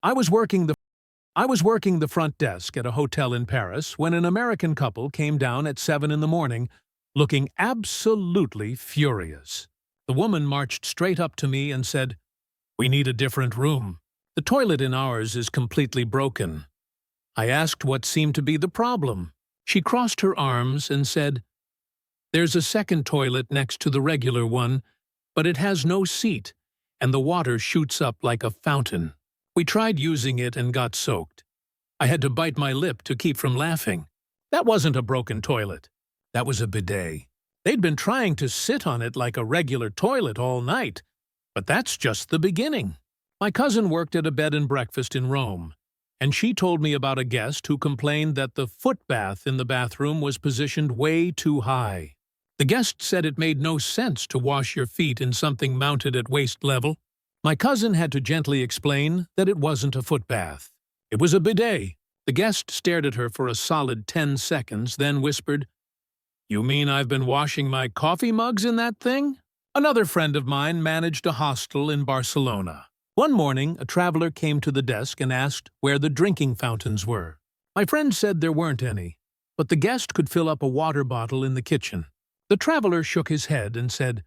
I was working the I was working the front desk at a hotel in Paris when an American couple came down at 7 in the morning, looking absolutely furious. The woman marched straight up to me and said, "We need a different room. The toilet in ours is completely broken." I asked what seemed to be the problem. She crossed her arms and said, "There's a second toilet next to the regular one, but it has no seat, and the water shoots up like a fountain. We tried using it and got soaked. I had to bite my lip to keep from laughing. That wasn't a broken toilet. That was a bidet. They'd been trying to sit on it like a regular toilet all night, but that's just the beginning." My cousin worked at a bed and breakfast in Rome, and she told me about a guest who complained that the foot bath in the bathroom was positioned way too high. The guest said it made no sense to wash your feet in something mounted at waist level. My cousin had to gently explain that it wasn't a foot bath. It was a bidet. The guest stared at her for a solid 10 seconds, then whispered, "You mean I've been washing my coffee mugs in that thing?" Another friend of mine managed a hostel in Barcelona. One morning, a traveler came to the desk and asked where the drinking fountains were. My friend said there weren't any, but the guest could fill up a water bottle in the kitchen. The traveler shook his head and said,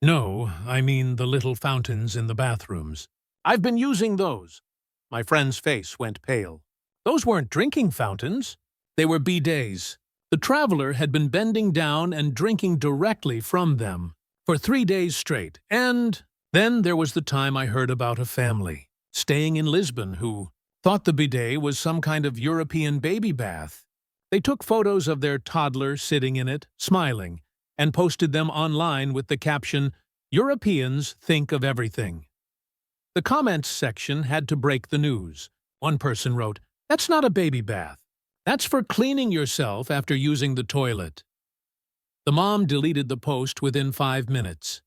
"No, I mean the little fountains in the bathrooms. I've been using those." My friend's face went pale. Those weren't drinking fountains. They were bidets. The traveler had been bending down and drinking directly from them for 3 days straight, and then there was the time I heard about a family staying in Lisbon who thought the bidet was some kind of European baby bath. They took photos of their toddler sitting in it, smiling, and posted them online with the caption, "Europeans think of everything." The comments section had to break the news. One person wrote, "That's not a baby bath. That's for cleaning yourself after using the toilet." The mom deleted the post within 5 minutes.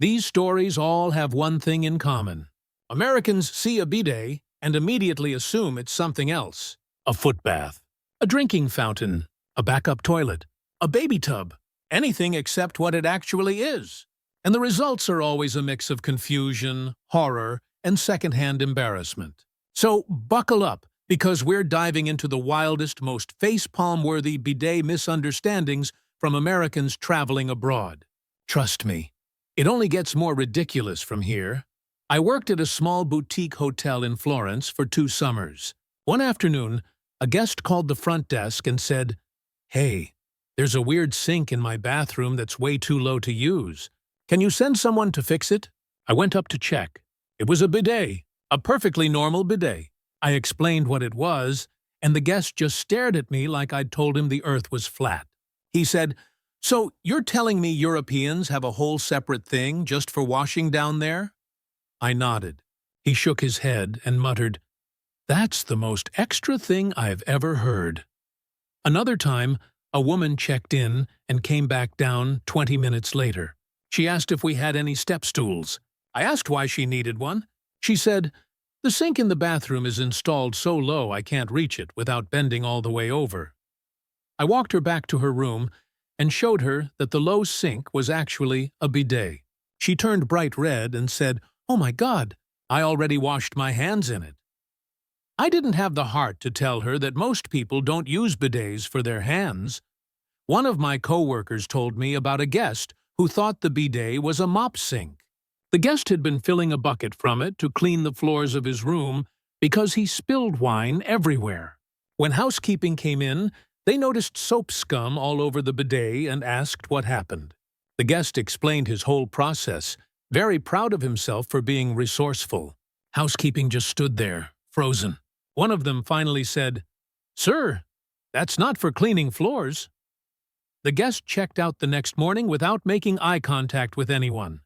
These stories all have one thing in common. Americans see a bidet and immediately assume it's something else. A foot bath, a drinking fountain, a backup toilet, a baby tub, anything except what it actually is. And the results are always a mix of confusion, horror, and secondhand embarrassment. So buckle up, because we're diving into the wildest, most facepalm-worthy bidet misunderstandings from Americans traveling abroad. Trust me, it only gets more ridiculous from here. I worked at a small boutique hotel in Florence for 2 summers. One afternoon, a guest called the front desk and said, "Hey, there's a weird sink in my bathroom that's way too low to use. Can you send someone to fix it?" I went up to check. It was a bidet, a perfectly normal bidet. I explained what it was, and the guest just stared at me like I'd told him the earth was flat. He said, "So you're telling me Europeans have a whole separate thing just for washing down there?" I nodded. He shook his head and muttered, "That's the most extra thing I've ever heard." Another time, a woman checked in and came back down 20 minutes later. She asked if we had any step stools. I asked why she needed one. She said, "The sink in the bathroom is installed so low I can't reach it without bending all the way over." I walked her back to her room and showed her that the low sink was actually a bidet. She turned bright red and said, "Oh my God, I already washed my hands in it." I didn't have the heart to tell her that most people don't use bidets for their hands. One of my co-workers told me about a guest who thought the bidet was a mop sink. The guest had been filling a bucket from it to clean the floors of his room because he spilled wine everywhere. When housekeeping came in, they noticed soap scum all over the bidet and asked what happened. The guest explained his whole process, very proud of himself for being resourceful. Housekeeping just stood there, frozen. One of them finally said, "Sir, that's not for cleaning floors." The guest checked out the next morning without making eye contact with anyone.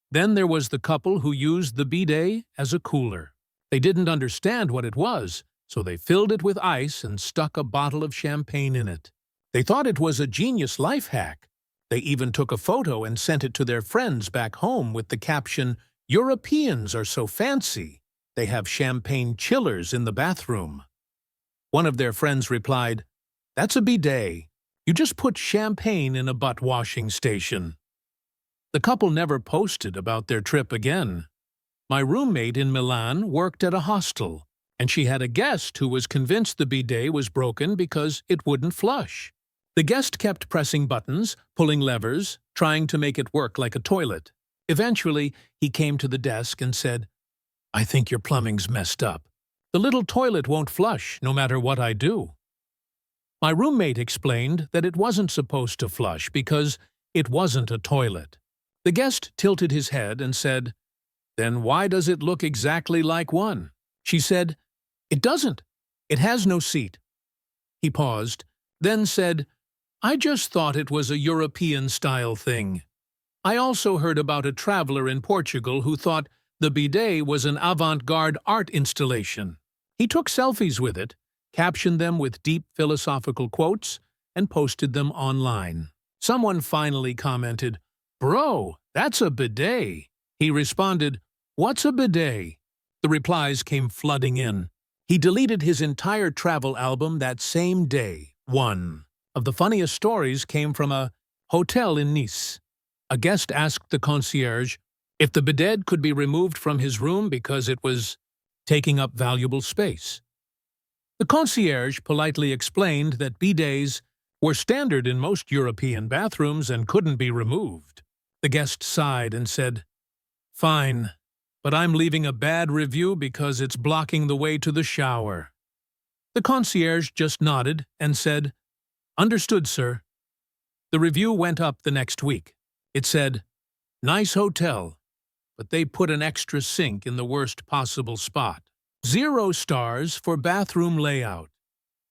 Then there was the couple who used the bidet as a cooler. They didn't understand what it was, so they filled it with ice and stuck a bottle of champagne in it. They thought it was a genius life hack. They even took a photo and sent it to their friends back home with the caption, "Europeans are so fancy. They have champagne chillers in the bathroom." One of their friends replied, "That's a bidet. You just put champagne in a butt washing station." The couple never posted about their trip again. My roommate in Milan worked at a hostel, and she had a guest who was convinced the bidet was broken because it wouldn't flush. The guest kept pressing buttons, pulling levers, trying to make it work like a toilet. Eventually, he came to the desk and said, "I think your plumbing's messed up. The little toilet won't flush no matter what I do." My roommate explained that it wasn't supposed to flush because it wasn't a toilet. The guest tilted his head and said, "Then why does it look exactly like one?" She said, "It doesn't. It has no seat." He paused, then said, "I just thought it was a European-style thing. I also heard about a traveler in Portugal who thought the bidet was an avant-garde art installation. He took selfies with it, captioned them with deep philosophical quotes, and posted them online. Someone finally commented, "Bro, that's a bidet." He responded, "What's a bidet?" The replies came flooding in. He deleted his entire travel album that same day. One of the funniest stories came from a hotel in Nice. A guest asked the concierge if the bidet could be removed from his room because it was taking up valuable space. The concierge politely explained that bidets were standard in most European bathrooms and couldn't be removed. The guest sighed and said, "Fine, but I'm leaving a bad review because it's blocking the way to the shower." The concierge just nodded and said, "Understood, sir." The review went up the next week. It said, "Nice hotel, but they put an extra sink in the worst possible spot. 0 stars for bathroom layout."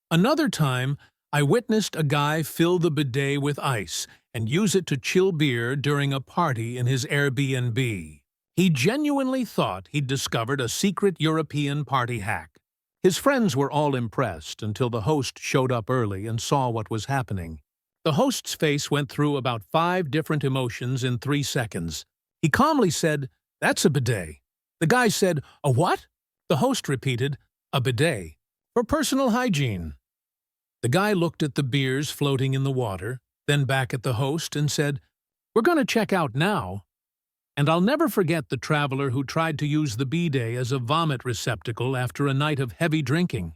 Another time, I witnessed a guy fill the bidet with ice and use it to chill beer during a party in his Airbnb. He genuinely thought he'd discovered a secret European party hack. His friends were all impressed until the host showed up early and saw what was happening. The host's face went through about 5 different emotions in 3 seconds. He calmly said, "That's a bidet." The guy said, "A what?" The host repeated, "A bidet, for personal hygiene." The guy looked at the beers floating in the water, then back at the host and said, "We're going to check out now." And I'll never forget the traveler who tried to use the bidet as a vomit receptacle after a night of heavy drinking.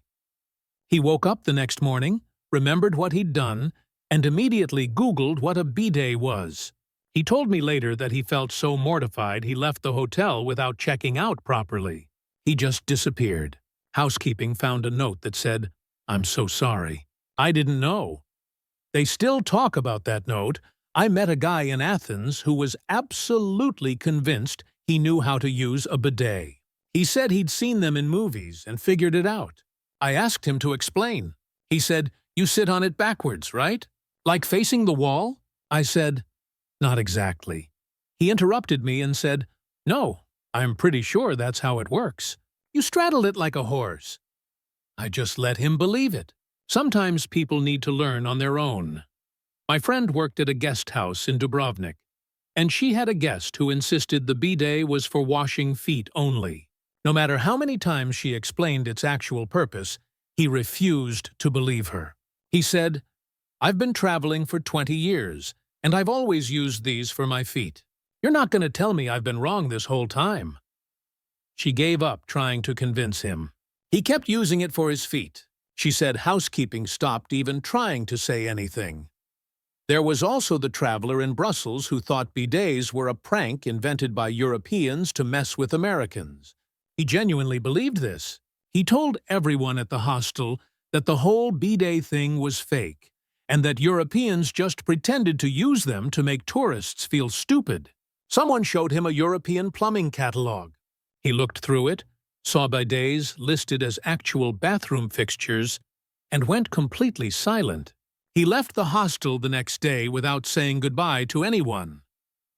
He woke up the next morning, remembered what he'd done, and immediately Googled what a bidet was. He told me later that he felt so mortified he left the hotel without checking out properly. He just disappeared. Housekeeping found a note that said, "I'm so sorry. I didn't know." They still talk about that note. I met a guy in Athens who was absolutely convinced he knew how to use a bidet. He said he'd seen them in movies and figured it out. I asked him to explain. He said, "You sit on it backwards, right? Like facing the wall?" I said, "Not exactly." He interrupted me and said, "No, I'm pretty sure that's how it works. You straddle it like a horse." I just let him believe it. Sometimes people need to learn on their own. My friend worked at a guest house in Dubrovnik, and she had a guest who insisted the bidet was for washing feet only. No matter how many times she explained its actual purpose, he refused to believe her. He said, "I've been traveling for 20 years, and I've always used these for my feet. You're not going to tell me I've been wrong this whole time." She gave up trying to convince him. He kept using it for his feet. She said housekeeping stopped even trying to say anything. There was also the traveler in Brussels who thought bidets were a prank invented by Europeans to mess with Americans. He genuinely believed this. He told everyone at the hostel that the whole bidet thing was fake, and that Europeans just pretended to use them to make tourists feel stupid. Someone showed him a European plumbing catalog. He looked through it, saw bidets listed as actual bathroom fixtures, and went completely silent. He left the hostel the next day without saying goodbye to anyone.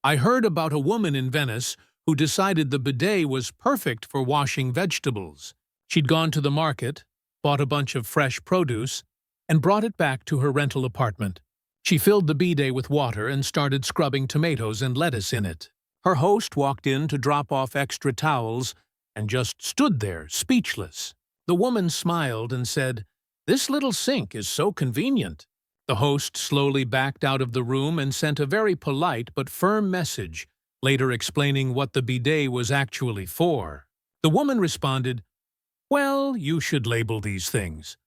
I heard about a woman in Venice who decided the bidet was perfect for washing vegetables. She'd gone to the market, bought a bunch of fresh produce, and brought it back to her rental apartment. She filled the bidet with water and started scrubbing tomatoes and lettuce in it. Her host walked in to drop off extra towels and just stood there, speechless. The woman smiled and said, "This little sink is so convenient." The host slowly backed out of the room and sent a very polite but firm message later explaining what the bidet was actually for. The woman responded, "Well, you should label these things."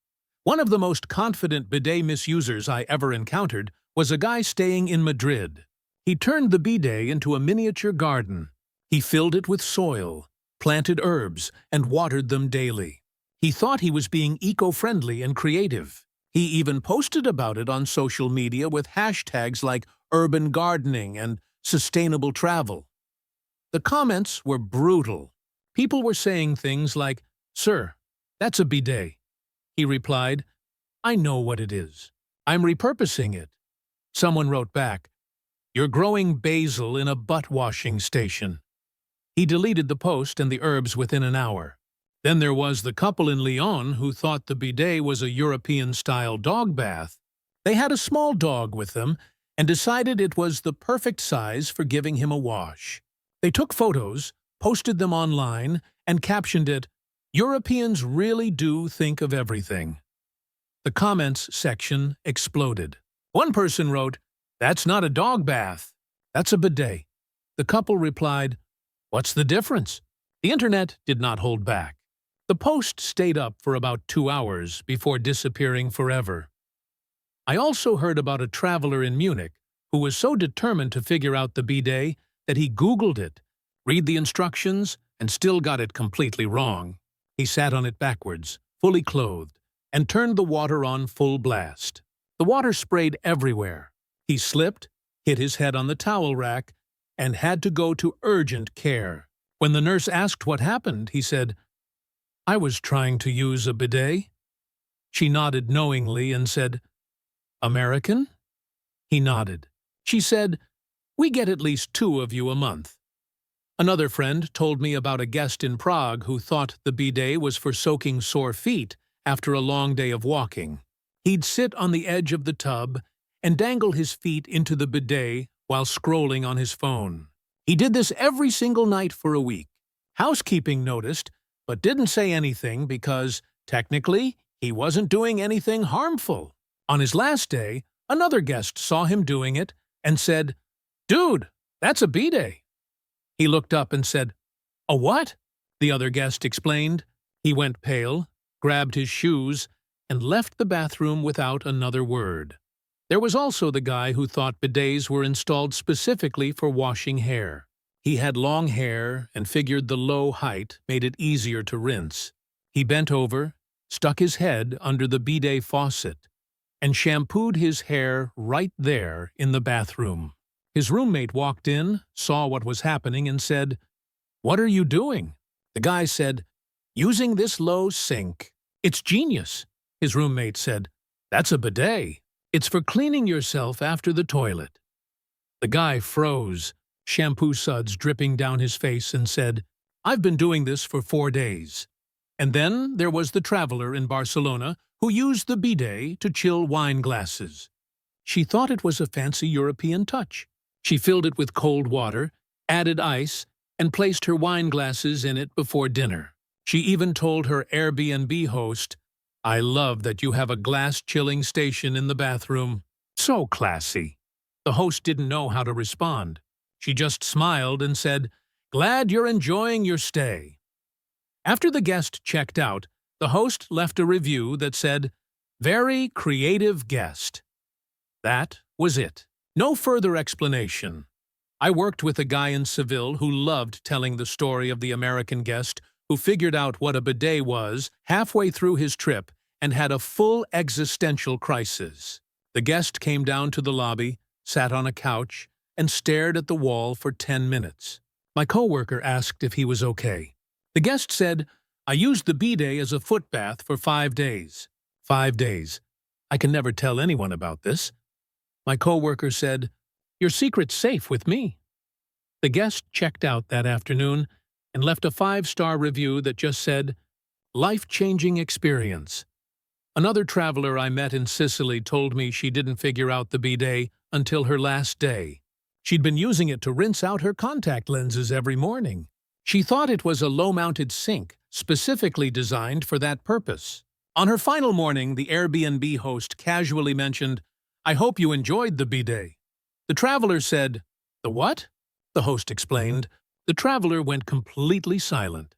One of the most confident bidet misusers I ever encountered was a guy staying in Madrid. He turned the bidet into a miniature garden. He filled it with soil, planted herbs, and watered them daily. He thought he was being eco-friendly and creative. He even posted about it on social media with hashtags like urban gardening and sustainable travel. The comments were brutal. People were saying things like, "Sir, that's a bidet." He replied, "I know what it is. I'm repurposing it." Someone wrote back, "You're growing basil in a butt-washing station." He deleted the post and the herbs within an hour. Then there was the couple in Lyon who thought the bidet was a European-style dog bath. They had a small dog with them and decided it was the perfect size for giving him a wash. They took photos, posted them online, and captioned it, "Europeans really do think of everything." The comments section exploded. One person wrote, "That's not a dog bath. That's a bidet." The couple replied, "What's the difference?" The internet did not hold back. The post stayed up for about 2 hours before disappearing forever. I also heard about a traveler in Munich who was so determined to figure out the bidet that he Googled it, read the instructions, and still got it completely wrong. He sat on it backwards, fully clothed, and turned the water on full blast. The water sprayed everywhere. He slipped, hit his head on the towel rack, and had to go to urgent care. When the nurse asked what happened, he said, "I was trying to use a bidet." She nodded knowingly and said, "American?" He nodded. She said, "We get at least 2 of you a month." Another friend told me about a guest in Prague who thought the bidet was for soaking sore feet after a long day of walking. He'd sit on the edge of the tub and dangle his feet into the bidet while scrolling on his phone. He did this every single night for a week. Housekeeping noticed, but didn't say anything because, technically, he wasn't doing anything harmful. On his last day, another guest saw him doing it and said, "Dude, that's a bidet." He looked up and said, "A what?" The other guest explained. He went pale, grabbed his shoes, and left the bathroom without another word. There was also the guy who thought bidets were installed specifically for washing hair. He had long hair and figured the low height made it easier to rinse. He bent over, stuck his head under the bidet faucet, and shampooed his hair right there in the bathroom. His roommate walked in, saw what was happening, and said, "What are you doing?" The guy said, "Using this low sink. It's genius." His roommate said, "That's a bidet. It's for cleaning yourself after the toilet." The guy froze, shampoo suds dripping down his face, and said, "I've been doing this for 4 days." And then there was the traveler in Barcelona who used the bidet to chill wine glasses. She thought it was a fancy European touch. She filled it with cold water, added ice, and placed her wine glasses in it before dinner. She even told her Airbnb host, "I love that you have a glass chilling station in the bathroom. So classy." The host didn't know how to respond. She just smiled and said, "Glad you're enjoying your stay." After the guest checked out, the host left a review that said, "Very creative guest." That was it. No further explanation. I worked with a guy in Seville who loved telling the story of the American guest who figured out what a bidet was halfway through his trip and had a full existential crisis. The guest came down to the lobby, sat on a couch, and stared at the wall for 10 minutes. My coworker asked if he was okay. The guest said, "I used the bidet as a foot bath for 5 days. 5 days. I can never tell anyone about this." My coworker said, "Your secret's safe with me." The guest checked out that afternoon and left a 5-star review that just said, "Life-changing experience." Another traveler I met in Sicily told me she didn't figure out the bidet until her last day. She'd been using it to rinse out her contact lenses every morning. She thought it was a low-mounted sink, specifically designed for that purpose. On her final morning, the Airbnb host casually mentioned, "I hope you enjoyed the bidet." The traveler said, "The what?" the host explained. The traveler went completely silent,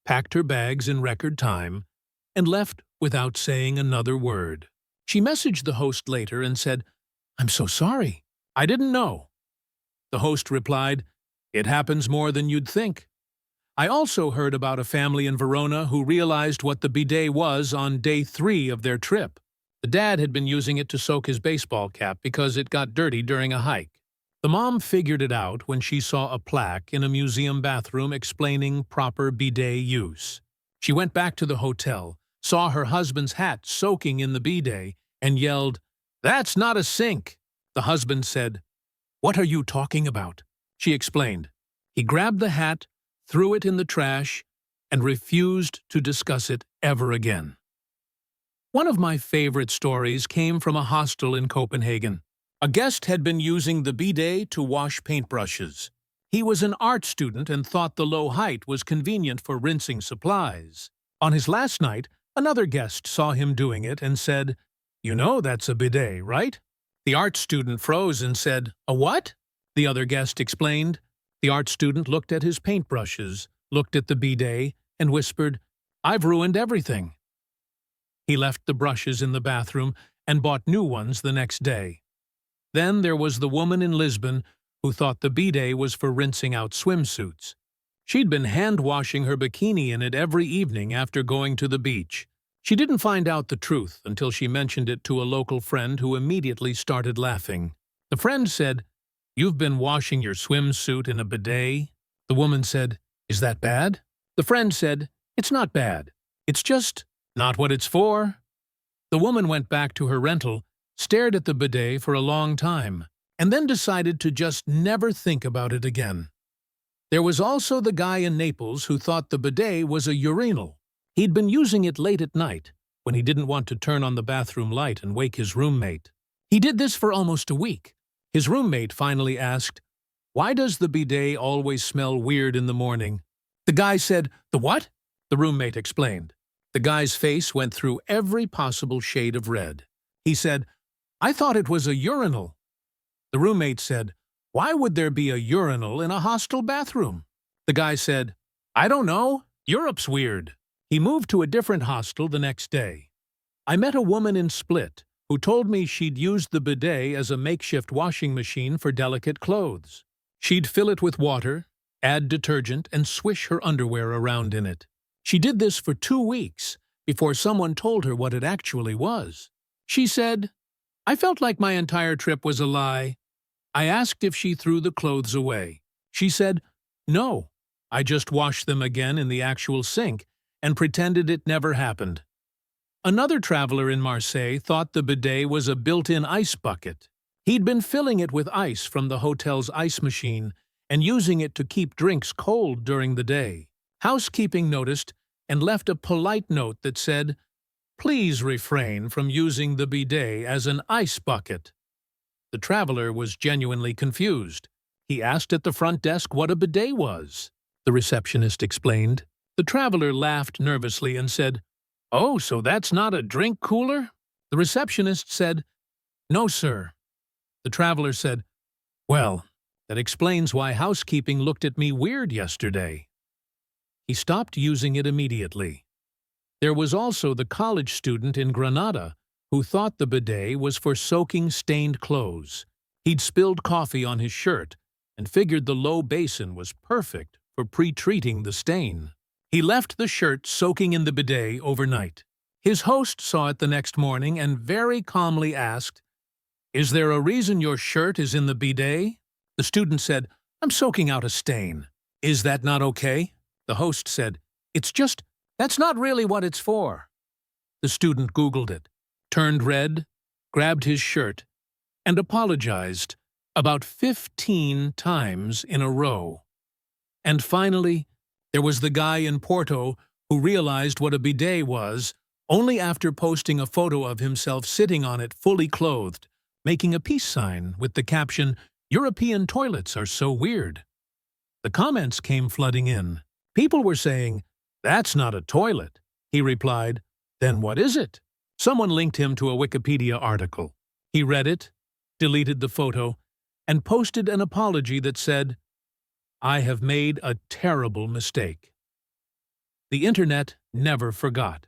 packed her bags in record time, and left without saying another word. She messaged the host later and said, "I'm so sorry. I didn't know." The host replied, "It happens more than you'd think. I also heard about a family in Verona who realized what the bidet was on day 3 of their trip. The dad had been using it to soak his baseball cap because it got dirty during a hike. The mom figured it out when she saw a plaque in a museum bathroom explaining proper bidet use. She went back to the hotel, saw her husband's hat soaking in the bidet, and yelled, 'That's not a sink!' The husband said, 'What are you talking about?' She explained. He grabbed the hat, threw it in the trash, and refused to discuss it ever again. One of my favorite stories came from a hostel in Copenhagen. A guest had been using the bidet to wash paintbrushes. He was an art student and thought the low height was convenient for rinsing supplies. On his last night, another guest saw him doing it and said, "You know that's a bidet, right?" The art student froze and said, "A what?" The other guest explained. The art student looked at his paintbrushes, looked at the bidet, and whispered, "I've ruined everything." He left the brushes in the bathroom and bought new ones the next day. Then there was the woman in Lisbon who thought the bidet was for rinsing out swimsuits. She'd been hand-washing her bikini in it every evening after going to the beach. She didn't find out the truth until she mentioned it to a local friend who immediately started laughing. The friend said, "You've been washing your swimsuit in a bidet?" The woman said, "Is that bad?" The friend said, "It's not bad. It's just not what it's for." The woman went back to her rental, stared at the bidet for a long time, and then decided to just never think about it again. There was also the guy in Naples who thought the bidet was a urinal. He'd been using it late at night, when he didn't want to turn on the bathroom light and wake his roommate. He did this for almost a week. His roommate finally asked, "Why does the bidet always smell weird in the morning?" The guy said, "The what?" The roommate explained. The guy's face went through every possible shade of red. He said, "I thought it was a urinal." The roommate said, "Why would there be a urinal in a hostel bathroom?" The guy said, "I don't know. Europe's weird." He moved to a different hostel the next day. I met a woman in Split who told me she'd used the bidet as a makeshift washing machine for delicate clothes. She'd fill it with water, add detergent, and swish her underwear around in it. She did this for 2 weeks before someone told her what it actually was. She said, "I felt like my entire trip was a lie." I asked if she threw the clothes away. She said, "No, I just washed them again in the actual sink and pretended it never happened." Another traveler in Marseille thought the bidet was a built-in ice bucket. He'd been filling it with ice from the hotel's ice machine and using it to keep drinks cold during the day. Housekeeping noticed and left a polite note that said, "Please refrain from using the bidet as an ice bucket." The traveler was genuinely confused. He asked at the front desk what a bidet was. The receptionist explained. The traveler laughed nervously and said, "Oh, so that's not a drink cooler?" The receptionist said, "No, sir." The traveler said, "Well, that explains why housekeeping looked at me weird yesterday." He stopped using it immediately. There was also the college student in Granada who thought the bidet was for soaking stained clothes. He'd spilled coffee on his shirt and figured the low basin was perfect for pre-treating the stain. He left the shirt soaking in the bidet overnight. His host saw it the next morning and very calmly asked, "Is there a reason your shirt is in the bidet?" The student said, "I'm soaking out a stain. Is that not okay?" The host said, That's not really what it's for." The student Googled it, turned red, grabbed his shirt, and apologized about 15 times in a row. And finally, there was the guy in Porto who realized what a bidet was only after posting a photo of himself sitting on it fully clothed, making a peace sign with the caption, "European toilets are so weird." The comments came flooding in. People were saying, "That's not a toilet." He replied, "Then what is it?" Someone linked him to a Wikipedia article. He read it, deleted the photo, and posted an apology that said, I have made a terrible mistake. The internet never forgot.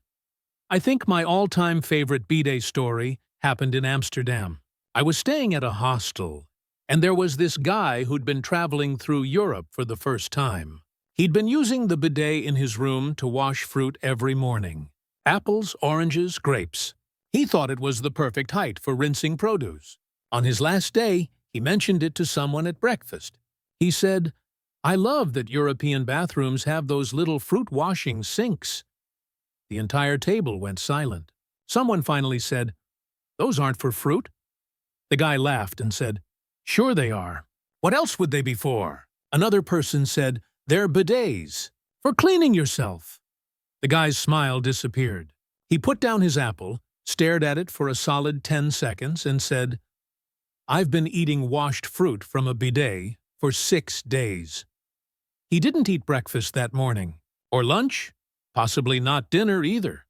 I think my all-time favorite bidet story happened in Amsterdam. I was staying at a hostel, and there was this guy who'd been traveling through Europe for the first time. He'd been using the bidet in his room to wash fruit every morning. Apples, oranges, grapes. He thought it was the perfect height for rinsing produce. On his last day, he mentioned it to someone at breakfast. He said, "I love that European bathrooms have those little fruit washing sinks." The entire table went silent. Someone finally said, "Those aren't for fruit." The guy laughed and said, "Sure they are. What else would they be for?" Another person said, "They're bidets, for cleaning yourself." The guy's smile disappeared. He put down his apple, stared at it for a solid 10 seconds, and said, "I've been eating washed fruit from a bidet for 6 days." He didn't eat breakfast that morning, or lunch, possibly not dinner either.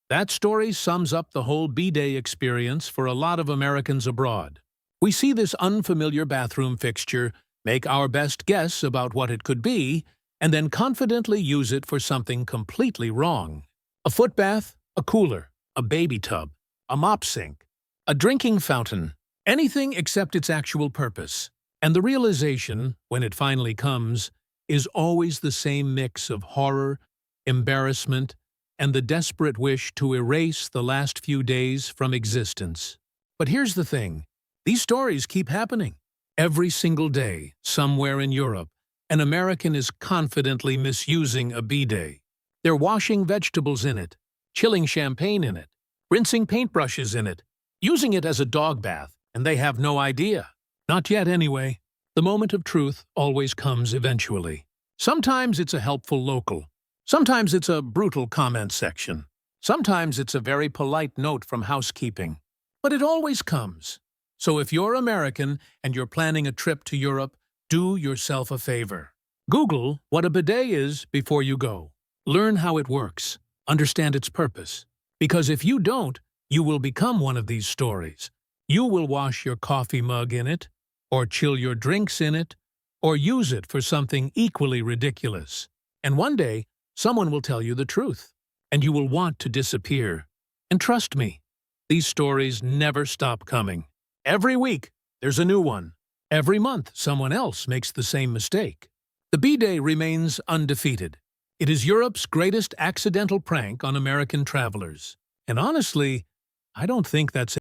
That story sums up the whole bidet experience for a lot of Americans abroad. We see this unfamiliar bathroom fixture, make our best guess about what it could be, and then confidently use it for something completely wrong. A foot bath, a cooler, a baby tub, a mop sink, a drinking fountain, anything except its actual purpose. And the realization, when it finally comes, is always the same mix of horror, embarrassment, and the desperate wish to erase the last few days from existence. But here's the thing. These stories keep happening. Every single day, somewhere in Europe, an American is confidently misusing a bidet. They're washing vegetables in it, chilling champagne in it, rinsing paintbrushes in it, using it as a dog bath, and they have no idea. Not yet, anyway. The moment of truth always comes eventually. Sometimes it's a helpful local. Sometimes it's a brutal comment section. Sometimes it's a very polite note from housekeeping. But it always comes. So if you're American and you're planning a trip to Europe, do yourself a favor. Google what a bidet is before you go. Learn how it works. Understand its purpose. Because if you don't, you will become one of these stories. You will wash your coffee mug in it, or chill your drinks in it, or use it for something equally ridiculous. And one day, someone will tell you the truth, and you will want to disappear. And trust me, these stories never stop coming. Every week, there's a new one. Every month, someone else makes the same mistake. The bidet remains undefeated. It is Europe's greatest accidental prank on American travelers. And honestly, I don't think that's